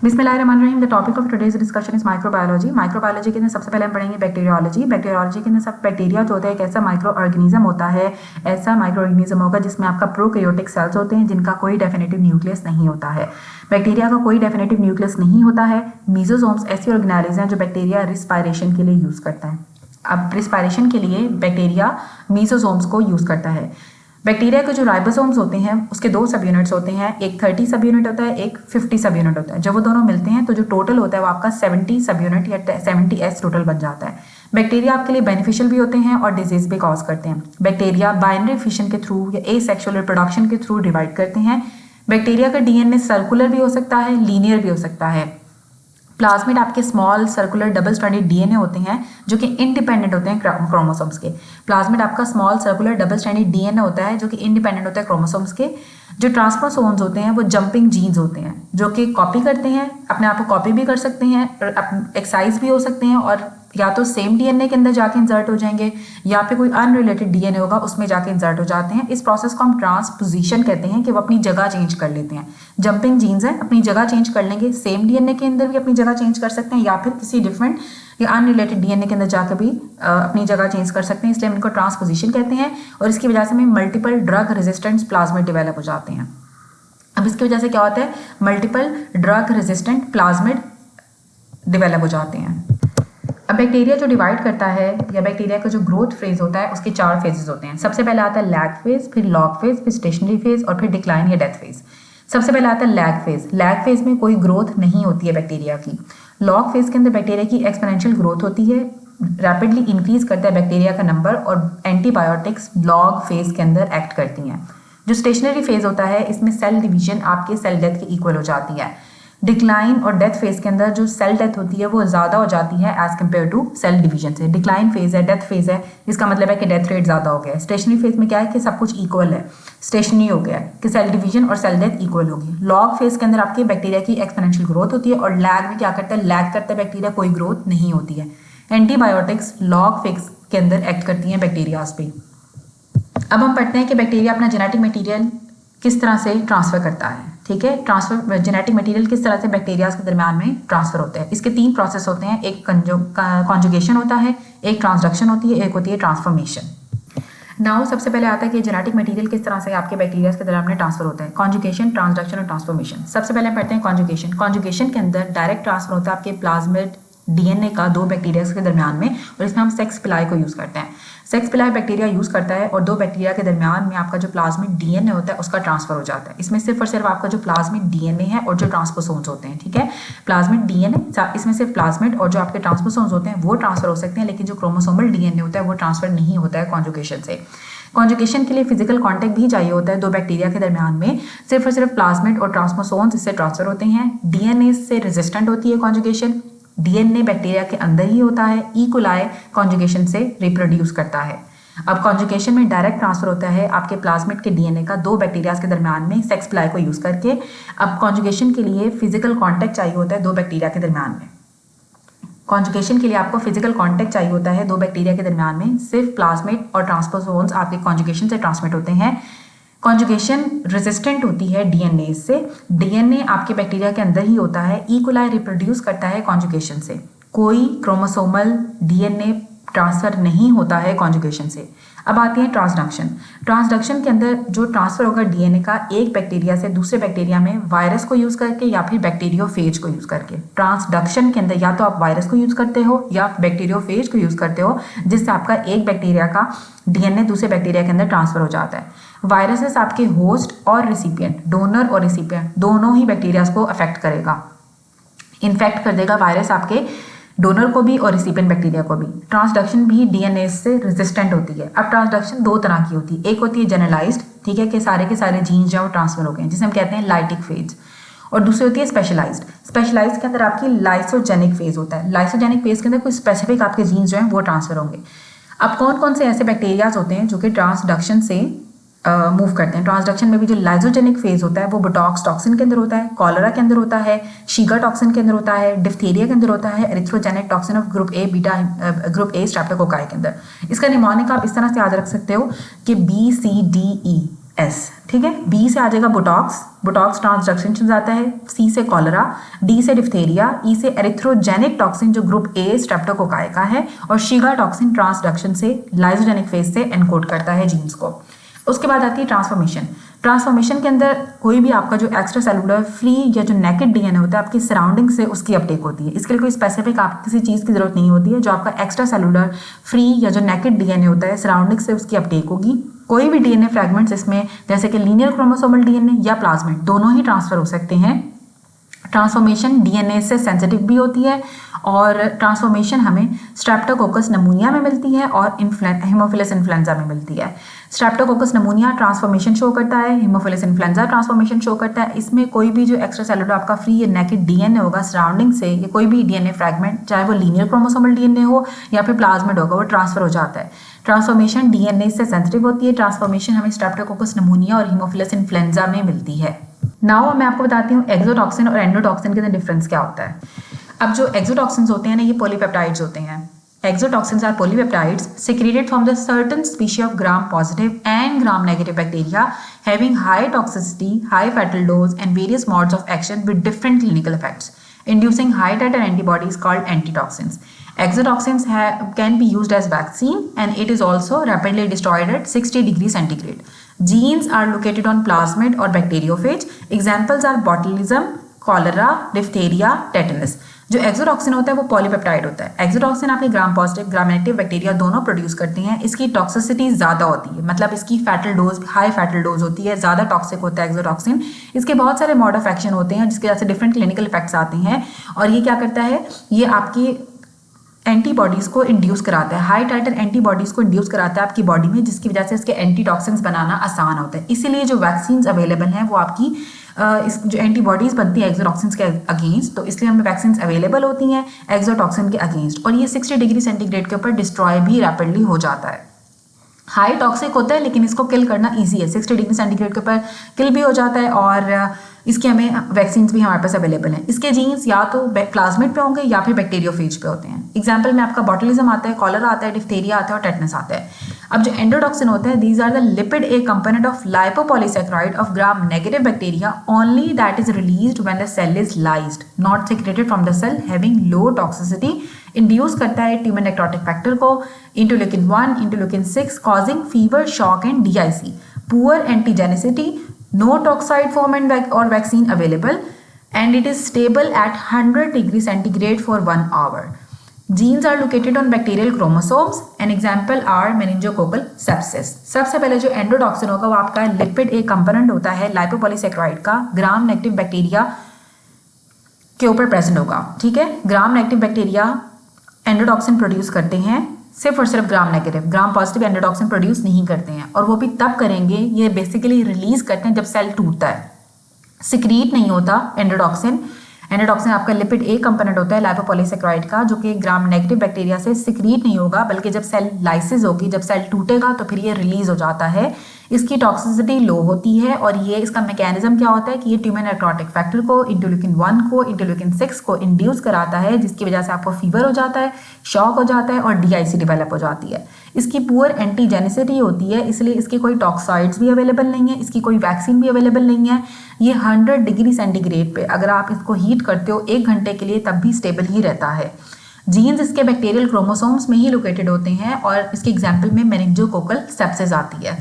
बिस्मिल्लाहिर्रहमानिर्रहीम। The topic of today's discussion is microbiology. Microbiology के अंदर सबसे पहले हम पढ़ेंगे बैक्टीरियोलॉजी। बैक्टीरियोलॉजी के अंदर सब बैक्टीरिया जो होता है एक ऐसा माइक्रो ऑर्गेनिज्म होता है, ऐसा माइक्रो ऑर्गेनिज्म होगा जिसमें आपका प्रोकैरियोटिक सेल्स होते हैं जिनका कोई डेफिनेटिव न्यूक्लियस नहीं होता है। बैक्टीरिया का कोई डेफिनेटिव न्यूक्लियस नहीं होता है। मीजोसोम्स ऐसी ऑर्गेनाइज हैं जो बैक्टीरिया रिस्पायरेशन के लिए यूज करता है। अब रिस्पायरेशन के लिए बैक्टीरिया मीजोसोम्स को यूज करता है। बैक्टीरिया के जो राइबोसोम्स होते हैं उसके दो सब यूनिट्स होते हैं, एक 30 सब यूनिट होता है, एक 50 सब यूनिट होता है। जब वो दोनों मिलते हैं तो जो टोटल होता है वो आपका 70 सब यूनिट या 70S टोटल बन जाता है। बैक्टीरिया आपके लिए बेनिफिशियल भी होते हैं और डिजीज भी कॉज करते हैं। बैक्टीरिया बाइनरी फिशन के थ्रू या एसेक्सुअल रिप्रोडक्शन के थ्रू डिवाइड करते हैं। बैक्टीरिया का डीएनए सर्कुलर भी हो सकता है, लीनियर भी हो सकता है। प्लाज्मिड आपके small circular double stranded DNA होते हैं जो कि इंडिपेंडेंट होते हैं क्रोमोसोम्स के। प्लाज्मिड आपका small circular double stranded DNA होता है जो कि इंडिपेंडेंट होता है क्रोमोसोम्स के। जो ट्रांसपोसोम्स होते हैं वो जंपिंग जीन्स होते हैं जो कि कॉपी करते हैं, अपने आप को कॉपी भी कर सकते हैं, एक्साइज भी हो सकते हैं और या तो सेम डीएनए के अंदर जाके इंसर्ट हो जाएंगे या फिर कोई अनरिलेटेड डीएनए होगा उसमें जाके इंसर्ट हो जाते हैं। इस प्रोसेस को हम ट्रांसपोजिशन कहते हैं कि वो अपनी जगह चेंज कर लेते हैं। जंपिंग जीन्स है, अपनी जगह चेंज कर लेंगे, सेम डीएनए के अंदर भी अपनी जगह चेंज कर सकते हैं या फिर किसी डिफरेंट या अनरिलेटेड डीएनए के अंदर जाकर भी अपनी जगह चेंज कर सकते हैं, इसलिए हम इनको ट्रांसपोजिशन कहते हैं। और इसकी वजह से हमें multiple drug resistant plasmid develop हो जाते हैं। अब इसकी वजह से क्या होता है, multiple drug resistant plasmid develop हो जाते हैं। अब बैक्टीरिया जो डिवाइड करता है या बैक्टीरिया का जो ग्रोथ फेज होता है उसके 4 फेजेस होते हैं। सबसे पहले आता है लैग फेज, फिर लॉग फेज, फिर स्टेशनरी फेज और फिर डिक्लाइन या डेथ फेज। सबसे पहले आता है लैग फेज। लैग फेज में कोई ग्रोथ नहीं होती है बैक्टीरिया की। लॉग फेज के अंदर बैक्टीरिया की एक्सपोनेंशियल ग्रोथ होती है, रैपिडली इंक्रीज करता है बैक्टीरिया का नंबर और एंटीबायोटिक्स लॉग फेज के अंदर एक्ट करती हैं। जो स्टेशनरी फेज होता है इसमें सेल डिवीजन आपके सेल डेथ के इक्वल हो जाती है। डिक्लाइन और डेथ फेज के अंदर जो सेल डेथ होती है वो ज़्यादा हो जाती है as compare to cell division से। डिक्लाइन फेज है, डेथ फेज है, इसका मतलब है कि डेथ रेट ज़्यादा हो गया है। स्टेशनरी फेज में क्या है कि सब कुछ इक्वल है, स्टेशनरी हो गया है कि सेल डिवीजन और सेल डेथ इक्वल होगी। लॉग फेज के अंदर आपकी बैक्टीरिया की एक्सपोनेंशियल ग्रोथ होती है और लैग में क्या करता है, लैग करता है बैक्टीरिया, कोई ग्रोथ नहीं होती है। एंटीबायोटिक्स लॉग फेज के अंदर एक्ट करती हैं बैक्टीरियाज पे। अब हम पढ़ते हैं कि बैक्टीरिया अपना जेनेटिक मटेरियल किस तरह से ट्रांसफर करता है। ठीक है, ट्रांसफर जेनेटिक मटेरियल किस तरह से बैक्टीरियाज के दरमियान में ट्रांसफर होते हैं। इसके 3 प्रोसेस होते हैं, एक कॉन्जुगेशन होता है, एक ट्रांसडक्शन होती है, एक होती है ट्रांसफॉर्मेशन। नाउ सबसे पहले आता है कि जेनेटिक मटेरियल किस तरह से आपके बैक्टीरियाज के दरमियान में ट्रांसफर होता है। कॉन्जुगेशन, ट्रांसडक्शन और ट्रांसफॉर्मेशन। सबसे पहले पढ़ते हैं कॉन्जुगेशन। कॉन्जुगेशन के अंदर डायरेक्ट ट्रांसफर होता है आपके प्लाज्मिड डीएनए का 2 बैक्टीरियाज के दरमियान में और इसमें हम सेक्स पिलाई को यूज़ करते हैं। सेक्स पिलाई बैक्टीरिया यूज़ करता है और 2 बैक्टीरिया के दरमियान में आपका जो प्लाज्मिड डीएनए होता है उसका ट्रांसफर हो जाता है। इसमें सिर्फ और सिर्फ आपका जो प्लाज्मिड डीएनए है और जो ट्रांसपोसोम्स होते हैं, ठीक है, प्लाज्मिड डीएनए, इसमें सिर्फ प्लाज्मिड और जो आपके ट्रांसपोसोम्स होते हैं वो ट्रांसफर हो सकते हैं, लेकिन जो क्रोमोसोमल डीएनए होता है वो ट्रांसफर नहीं होता है कॉन्जुगेशन से। कॉन्जुगेशन के लिए फिजिकल कॉन्टैक्ट भी चाहिए होता है 2 बैक्टीरिया के दरमियान में। सिर्फ और सिर्फ प्लाज्मिड और ट्रांसपोसोम्स इससे ट्रांसफर होते हैं। डीएनए से रेजिस्टेंट होती है कॉन्जुगेशन। डीएनए बैक्टीरिया के अंदर ही होता है। ई कोलाई कॉन्जुगेशन से रिप्रोड्यूस करता है। अब कॉन्जुगेशन में डायरेक्ट ट्रांसफर होता है आपके प्लाज्मिड के डीएनए का 2 बैक्टीरियाज के दरमियान में सेक्स पिलाई को यूज करके। अब कॉन्जुगेशन के लिए फिजिकल कांटेक्ट चाहिए होता है 2 बैक्टीरिया के दरमियान में। कॉन्जुगेशन के लिए आपको फिजिकल कांटेक्ट चाहिए होता है 2 बैक्टीरिया के दरमियान में। सिर्फ प्लाज्मिड और ट्रांसपोसोम्स आपके कॉन्जुगेशन से ट्रांसमिट होते हैं। कॉन्जुगेशन रेजिस्टेंट होती है डीएनए से। डीएनए आपके बैक्टीरिया के अंदर ही होता है। ई कोलाई रिप्रोड्यूस करता है कॉन्जुगेशन से। कोई क्रोमोसोमल डीएनए ट्रांसफर नहीं होता है कॉन्जुगेशन से। अब आती है ट्रांसडक्शन। ट्रांसडक्शन के अंदर जो ट्रांसफर होगा डीएनए का एक बैक्टीरिया से दूसरे बैक्टीरिया में वायरस को यूज करके या फिर बैक्टीरियोफेज को यूज करके। ट्रांसडक्शन के अंदर या तो आप वायरस को यूज करते हो या बैक्टीरियोफेज को यूज करते हो, जिससे आपका एक बैक्टीरिया का डीएनए दूसरे बैक्टीरिया के अंदर ट्रांसफर हो जाता है। वायरसेस आपके होस्ट और रिसिपिएंट, डोनर और रिसिपिएंट दोनों ही बैक्टीरियाज को अफेक्ट करेगा, इन्फेक्ट कर देगा वायरस आपके डोनर को भी और रिसिपिएंट बैक्टीरिया को भी। ट्रांसडक्शन भी डीएनए से रेजिस्टेंट होती है। अब ट्रांसडक्शन 2 तरह की होती है। एक होती है जनरलाइज्ड, ठीक है, कि सारे के सारे जीन्स जो ट्रांसफर हो गए जिसे हम कहते हैं लाइटिक फेज, और दूसरी होती है स्पेशलाइज्ड। स्पेशलाइज्ड के अंदर आपकी लाइसोजेनिक फेज होता है। लाइसोजेनिक फेज के अंदर कोई स्पेसिफिक आपके जीन्स जो हैं वो ट्रांसफर होंगे। अब कौन कौन से ऐसे बैक्टीरियाज होते हैं जो कि ट्रांसडक्शन से मूव करते हैं। ट्रांसडक्शन में भी जो लाइसोजेनिक फेज होता है वो बोटॉक्स टॉक्सिन के अंदर होता है, कॉलरा के अंदर होता है, शीगा टॉक्सिन के अंदर होता है, डिफ्थीरिया के अंदर होता है, erythrogenic toxin of group A beta group A streptococci के अंदर। इसका निमोनिक आप इस तरह से याद रख सकते हो कि BCDE, एस, ठीक है। बी से आ जाएगा बुटॉक्स, बुटॉक्स ट्रांसडक्शन से जाता है। सी से कॉलरा, डी से डिप्थेरिया, ई से एरिथ्रोजेनिक टॉक्सिन जो ग्रुप ए स्ट्रेप्टोकोकाई का है, और शीगा टॉक्सिन ट्रांसडक्शन से लाइसोजेनिक फेज से एनकोड करता है जीन्स को। उसके बाद आती है ट्रांसफॉर्मेशन। ट्रांसफॉर्मेशन के अंदर कोई भी आपका जो एक्स्ट्रा सेलुलर फ्री या जो नेकेड डीएनए होता है आपकी सराउंडिंग से उसकी अपटेक होती है। इसके लिए कोई स्पेसिफिक आप किसी चीज़ की जरूरत नहीं होती है। जो आपका एक्स्ट्रा सेलुलर फ्री या जो नेकेड डीएनए होता है सराउंडिंग से उसकी अपटेक होगी। कोई भी डीएनए फ्रैगमेंट्स इसमें जैसे कि लीनियर क्रोमोसोमल डीएनए या प्लाज्मिड दोनों ही ट्रांसफर हो सकते हैं। ट्रांसफॉर्मेशन डीएनए से सेंसिटिव भी होती है और ट्रांसफॉर्मेशन हमें स्ट्रेप्टोकोकस नमूनिया में मिलती है और हीमोफिलस इन्फ्लुएंजा में मिलती है। स्ट्रेप्टोकोकस नमूनिया ट्रांसफॉर्मेशन शो करता है, हीमोफिलस इन्फ्लुएंजा ट्रांसफॉर्मेशन शो करता है। इसमें कोई भी जो एक्स्ट्रा सेलुलर आपका फ्री या नेकेड डीएनए होगा सराउंडिंग से, या कोई भी डीएनए फ्रैगमेंट चाहे वो लीनियर क्रोमोसोमल डीएनए हो या फिर प्लाज्मिड होगा, वो ट्रांसफर हो जाता है। ट्रांसफॉर्मेशन डीएनए से सेंसिटिव होती है। ट्रांसफॉर्मेशन हमें स्ट्रेप्टोकोकस नमूनिया और हीमोफिलस इन्फ्लुएंजा में मिलती है। नाउ मैं आपको बताती हूँ एक्सोटॉक्सिन और एंडोटॉक्सिन के अंदर डिफरेंस क्या होता है। अब जो एक्सोटॉक्सिन्स होते हैं ना, ये पॉलीपेप्टाइड्स होते हैं। Exotoxins are polypeptides secreted from the certain species of gram-positive and gram-negative bacteria having high toxicity, high fatal dose, and various modes of action with different clinical effects, inducing high-titer antibodies called antitoxins. Exotoxins can be used as vaccine, and it is also rapidly destroyed at 60 degrees centigrade. Genes are located on plasmid or bacteriophage. Examples are botulism, cholera, diphtheria, tetanus. जो exotoxin होता है वो polypeptide होता है। Exotoxin आपके gram positive gram negative bacteria दोनों produce करती हैं। इसकी टॉक्सिसिटी ज़्यादा होती है, मतलब इसकी fatal dose high fatal dose होती है, ज़्यादा टॉक्सिक होता है एक्सोटॉक्सिन। इसके बहुत सारे मोड ऑफ एक्शन होते हैं जिसके वजह से डिफरेंट क्लिनिकल इफेक्ट्स आते हैं। और ये क्या करता है, ये आपकी एंटीबॉडीज़ को इंड्यूस कराता है, हाई टाइटर एंटीबॉडीज़ को इंड्यूस कराता है आपकी बॉडी में, जिसकी वजह से इसके एंटीटॉक्सिन्स बनाना आसान होता है। इसीलिए जो वैक्सीन्स अवेलेबल हैं वो आपकी इस जो एंटीबॉडीज़ बनती है एक्सोटॉक्सिन्स के अगेंस्ट, तो इसलिए हमें वैक्सीन्स अवेलेबल होती हैं एक्सोटॉक्सिन के अगेंस्ट। और ये 60 डिग्री सेंटीग्रेड के ऊपर डिस्ट्रॉय भी रैपिडली हो जाता है। हाई टॉक्सिक होता है लेकिन इसको किल करना ईजी है, 60 डिग्री सेंटीग्रेड के ऊपर किल भी हो जाता है और इसके हमें वैक्सीन्स भी हमारे पास अवेलेबल हैं। इसके जीन्स या तो प्लाज्मिड पे होंगे या फिर बैक्टीरियोफेज पे होते हैं। एग्जाम्पल में आपका बॉटुलिज्म आता है, कॉलरा आता है, डिप्थेरिया आता है और टेटनस आता है। अब जो एंडोटॉक्सिन होता है, these are the lipid A component of lipopolysaccharide of gram negative bacteria only that is released when the cell is lysed, not secreted from the cell, having low toxicity. Induce करता है tumour necrotic factor को, interleukin 1, interleukin 6, causing fever, shock and DIC, poor antigenicity, no toxide form or vaccine available, and it is stable at 100 degree centigrade for 1 hour. Genes are located on bacterial chromosomes. An example are meningococcal sepsis. सबसे पहले जो endotoxin होगा वो आपका lipid एक component होता है लाइपोपॉलीसैकेराइड का, ग्राम नेगेटिव बैक्टीरिया के ऊपर प्रेजेंट होगा। ठीक है, ग्राम नेगेटिव बैक्टीरिया एंडोटॉक्सिन प्रोड्यूस करते हैं, सिर्फ और सिर्फ gram negative, gram positive endotoxin produce नहीं करते हैं। और वो भी तब करेंगे, ये बेसिकली रिलीज करते हैं जब सेल टूटता है। सिक्रीट नहीं होता एंडोटॉक्सिन। एंडोटॉक्सिन आपका लिपिड ए कंपोनेंट होता है लाइपोपॉलीसैकेराइड का, जो कि ग्राम नेगेटिव बैक्टीरिया से सिक्रीट नहीं होगा, बल्कि जब सेल लाइसिस होगी, जब सेल टूटेगा तो फिर ये रिलीज हो जाता है। इसकी टॉक्सिसिटी लो होती है और ये इसका मैकेनिज्म क्या होता है कि ये ट्यूमर नेक्रोटिक फैक्टर को, इंटरल्यूकिन 1 को, इंटरल्यूकिन 6 को इंड्यूस कराता है, जिसकी वजह से आपको फीवर हो जाता है, शॉक हो जाता है और DIC डेवलप हो जाती है। इसकी पुअर एंटीजेनिसिटी होती है, इसलिए इसके कोई टॉक्साइड्स भी अवेलेबल नहीं है, इसकी कोई वैक्सीन भी अवेलेबल नहीं है। ये 100 डिग्री सेंटीग्रेड पे अगर आप इसको हीट करते हो 1 घंटे के लिए तब भी स्टेबल ही रहता है। जीन्स इसके बैक्टीरियल क्रोमोसोम्स में ही लोकेटेड होते हैं और इसके एग्जाम्पल में मेनिंजोकोकल सेप्सिस आती है।